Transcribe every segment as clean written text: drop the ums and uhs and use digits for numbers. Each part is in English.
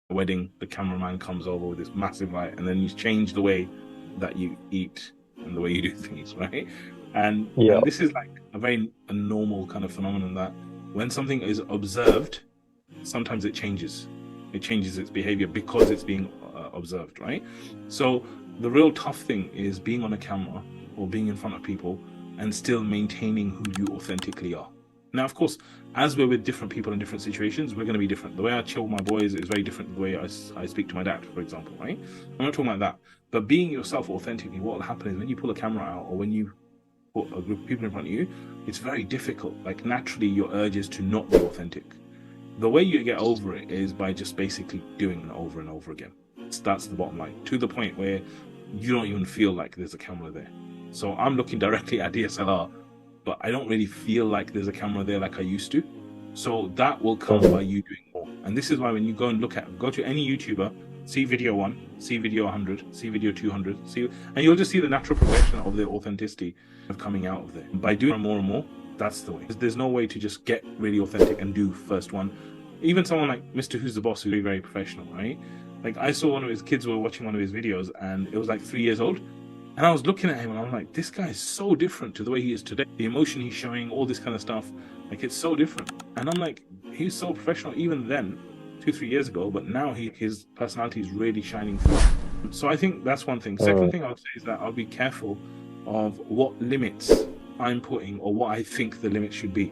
wedding, the cameraman comes over with this massive light, and then you change the way that you eat and the way you do things, right? Yeah. And this is like a normal kind of phenomenon that when something is observed, sometimes it changes. It changes its behavior because it's being observed, right? So the real tough thing is being on a camera or being in front of people and still maintaining who you authentically are. Now, of course, as we're with different people in different situations, we're going to be different. The way I chill with my boys is very different than the way I speak to my dad, for example, right? I'm not talking about that. But being yourself authentically, what will happen is when you pull a camera out or when you put a group of people in front of you, it's very difficult. Like naturally, your urge is to not be authentic. The way you get over it is by just basically doing it over and over again. That's the bottom line, to the point where you don't even feel like there's a camera there. So I'm looking directly at DSLR, but I don't really feel like there's a camera there like I used to. So that will come by Mhm. you doing more. And this is why when you go and go to any YouTuber, see video 1, see video 100, see video 200, and you'll just see the natural progression of their authenticity of coming out of there. By doing more and more, that's the way. There's no way to just get really authentic and do first one. Even someone like Mr. Who's the Boss, who's very, very professional, right? Like I saw one of his kids were watching one of his videos and it was like 3 years old. And I was looking at him and I'm like, this guy is so different to the way he is today. The emotion he's showing, all this kind of stuff, like it's so different. And I'm like, he's so professional even then, 2, 3 years ago, but now his personality is really shining through. So I think that's one thing. Second Mm. thing I would say is that I'll be careful of what limits I'm putting or what I think the limits should be.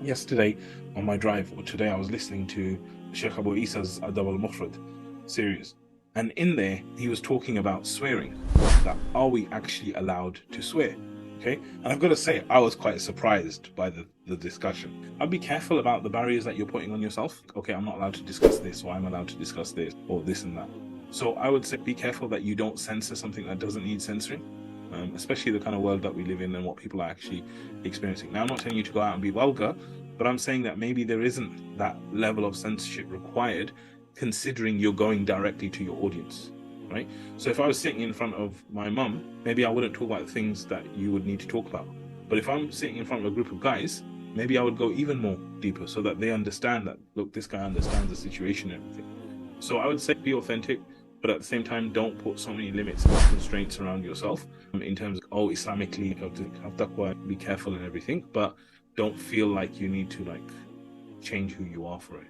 Yesterday on my drive, or today, I was listening to Sheikh Abu Isa's Adab al Mufrad series. And in there, he was talking about swearing. That are we actually allowed to swear? Okay. And I've got to say, I was quite surprised by the discussion. I'd be careful about the barriers that you're putting on yourself. Okay, I'm not allowed to discuss this, or I'm allowed to discuss this, or this and that. So I would say be careful that you don't censor something that doesn't need censoring, especially the kind of world that we live in and what people are actually experiencing. Now, I'm not telling you to go out and be vulgar, but I'm saying that maybe there isn't that level of censorship required, considering you're going directly to your audience, right? So if I was sitting in front of my mum, maybe I wouldn't talk about things that you would need to talk about. But if I'm sitting in front of a group of guys, maybe I would go even more deeper so that they understand that, look, this guy understands the situation and everything. So I would say be authentic, but at the same time, don't put so many limits and constraints around yourself in terms of, oh, Islamically, you have to have taqwa, be careful and everything, but don't feel like you need to like change who you are for it.